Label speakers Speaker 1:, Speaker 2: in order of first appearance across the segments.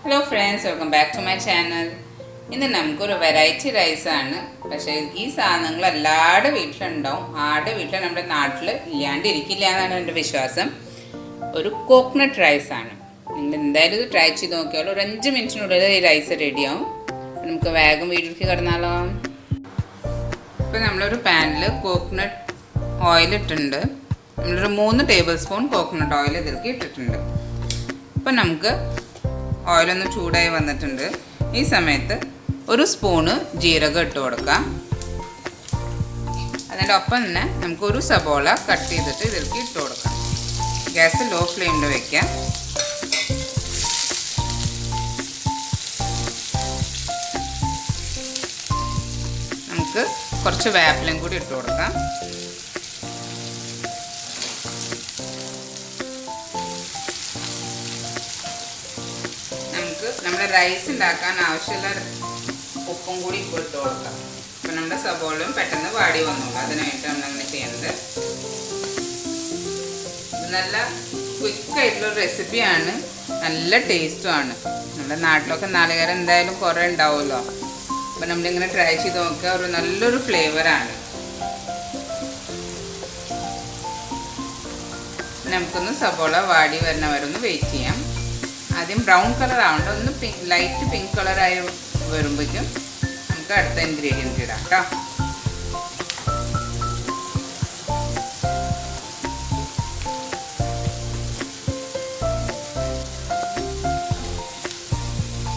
Speaker 1: Hello friends, welcome back to my channel. ഇന്ന് നമുക്കൊരു variety റൈസാണ്. പക്ഷേ ഈ സാധനങ്ങൾ എല്ലാവരുടെ വീട്ടിലുണ്ടാവും. ആരുടെ വീട്ടിൽ നമ്മുടെ നാട്ടിൽ ഇല്ലാണ്ടിരിക്കില്ല എന്നാണ് എൻ്റെ വിശ്വാസം. ഒരു കോക്കനട്ട് റൈസാണ്. നിങ്ങൾ എന്തായാലും ഇത് ട്രൈ ചെയ്ത് നോക്കിയാലോ. ഒരു 5 മിനിറ്റിനുള്ളിൽ ഈ റൈസ് റെഡിയാവും. നമുക്ക് വേഗം വീട്ടിലേക്ക് കിടന്നാലോ. ഇപ്പോൾ നമ്മളൊരു പാനിൽ കോക്കനട്ട് ഓയിൽ ഇട്ടിട്ടുണ്ട്. നമ്മളൊരു 3 ടേബിൾ സ്പൂൺ കോക്കനട്ട് ഓയിൽ ഇതിലേക്ക് ഇട്ടിട്ടുണ്ട്. അപ്പോൾ നമുക്ക് ഓയിലൊന്ന് ചൂടായി വന്നിട്ടുണ്ട്. ഈ സമയത്ത് ഒരു സ്പൂണ് ജീരകം ഇട്ട് കൊടുക്കാം. അതിൻ്റെ ഒപ്പം തന്നെ നമുക്കൊരു സബോള കട്ട് ചെയ്തിട്ട് ഇതിലേക്ക് ഇട്ട് കൊടുക്കാം. ഗ്യാസ് ലോ ഫ്ലെയിമിൽ വയ്ക്കാം. നമുക്ക് കുറച്ച് വേപ്പിലയും കൂടി ഇട്ട് കൊടുക്കാം. നമ്മുടെ റൈസ് ഉണ്ടാക്കാൻ ആവശ്യമുള്ള ഉപ്പും കൂടി ഇപ്പോൾ ഇട്ട് കൊടുക്കാം. അപ്പം നമ്മുടെ സബോളയും പെട്ടെന്ന് വാടി വന്നോളൂ. അതിനായിട്ട് നമ്മളങ്ങനെ ചെയ്യുന്നത്. ഇത് നല്ല ക്വിക്കായിട്ടുള്ളൊരു റെസിപ്പിയാണ്, നല്ല ടേസ്റ്റുമാണ്. നമ്മുടെ നാട്ടിലൊക്കെ നാളികേരം എന്തായാലും കുറേ ഉണ്ടാവുമല്ലോ. അപ്പം നമ്മളിങ്ങനെ ട്രൈ ചെയ്ത് നോക്കുക. ഒരു നല്ലൊരു ഫ്ലേവറാണ്. നമുക്കൊന്ന് സബോള വാടി വരുന്ന വരെ ഒന്ന് വെയിറ്റ് ചെയ്യാം. ആദ്യം ബ്രൗൺ കളർ ആവണ്ട, ഒന്ന് ലൈറ്റ് പിങ്ക് കളറായി വരുമ്പോഴേക്കും നമുക്ക് അടുത്ത ഇൻഗ്രീഡിയൻറ്റ് ഇടാം കേട്ടോ.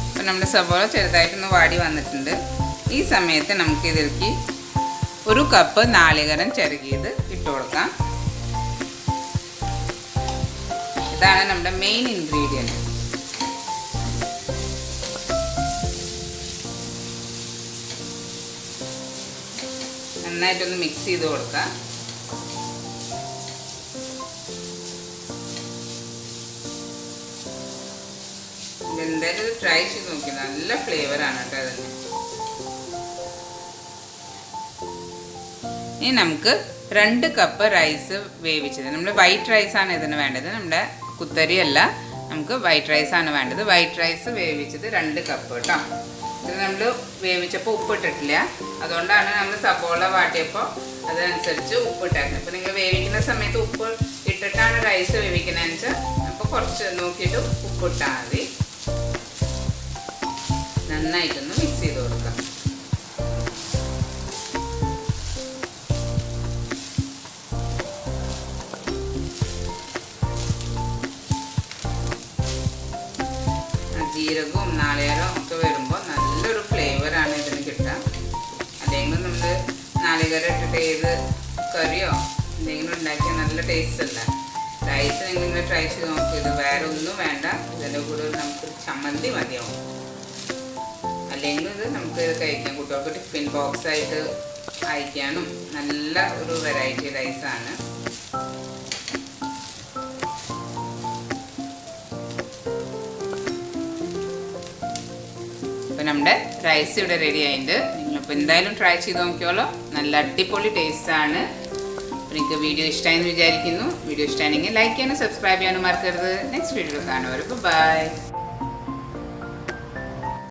Speaker 1: അപ്പം നമ്മുടെ സബോള ചെറുതായിട്ടൊന്ന് വാടി വന്നിട്ടുണ്ട്. ഈ സമയത്ത് നമുക്ക് ഇതിലേക്ക് 1 കപ്പ് നാളികേരം ചിരകിയത് ഇട്ട് കൊടുക്കാം. ഇതാണ് നമ്മുടെ മെയിൻ ഇൻഗ്രീഡിയൻറ്റ്. നന്നായിട്ടൊന്ന് മിക്സ് ചെയ്ത് കൊടുക്കാം. ഇതെന്തായാലും ഇത് ട്രൈ ചെയ്ത് നോക്കി. നല്ല ഫ്ലേവറാണ് കേട്ടോ അതിന്. ഇനി നമുക്ക് 2 കപ്പ് റൈസ് വേവിച്ചത്. നമ്മൾ വൈറ്റ് റൈസാണ് ഇതിന് വേണ്ടത്. നമ്മുടെ കുത്തരി അല്ല, നമുക്ക് വൈറ്റ് റൈസാണ് വേണ്ടത്. വൈറ്റ് റൈസ് വേവിച്ചത് 2 കപ്പ് കേട്ടോ. ഇത് നമ്മൾ വേവിച്ചപ്പോൾ ഉപ്പിട്ടിട്ടില്ല, അതുകൊണ്ടാണ് നമ്മൾ സബോള വാട്ടിയപ്പോൾ അതനുസരിച്ച് ഉപ്പിട്ടായിരുന്നു. അപ്പോൾ നിങ്ങൾ വേവിക്കുന്ന സമയത്ത് ഉപ്പ് ഇട്ടിട്ടാണ് റൈസ് വേവിക്കുന്നതെന്ന് വെച്ചാൽ അപ്പോൾ കുറച്ച് നോക്കിയിട്ട് ഉപ്പിട്ടാൽ മതി. നന്നായിട്ടൊന്ന് മിക്സ് ചെയ്ത് കൊടുക്കാം. ജീരകവും നാളികേരവും ഒക്കെ വരുമ്പോൾ നല്ലൊരു ഫ്ലേവറാണ് ഇതിന് കിട്ടുക. അല്ലെങ്കിൽ നമ്മൾ നാളികേരം ഇട്ടിട്ട് ഏത് കറിയോ എന്തെങ്കിലും ഉണ്ടാക്കിയാൽ നല്ല ടേസ്റ്റ് അല്ല. റൈസ് നിങ്ങൾ ട്രൈ ചെയ്ത് നോക്കിയത്. വേറെ ഒന്നും വേണ്ട. ഇതിൻ്റെ കൂടെ നമുക്ക് ചമ്മന്തി മതിയാവും. അല്ലെങ്കിൽ ഇത് നമുക്ക് കഴിക്കാം. കുട്ടികൾക്ക് ടിഫിൻ ബോക്സായിട്ട് അയക്കാനും നല്ല ഒരു വെറൈറ്റി റൈസാണ്. അപ്പോൾ നമ്മുടെ റൈസ് ഇവിടെ റെഡി ആയിട്ടുണ്ട്. നിങ്ങളിപ്പോൾ എന്തായാലും ട്രൈ ചെയ്ത് നോക്കിയോളൂ. നല്ല അടിപൊളി ടേസ്റ്റാണ്. അപ്പോൾ നിങ്ങൾക്ക് വീഡിയോ ഇഷ്ടമായെന്ന് വിചാരിക്കുന്നു. വീഡിയോ ഇഷ്ടമാണെങ്കിൽ ലൈക്ക് ചെയ്യാനും സബ്സ്ക്രൈബ് ചെയ്യാനും മറക്കരുത്. നെക്സ്റ്റ് വീഡിയോ കാണുവരെ ബൈ.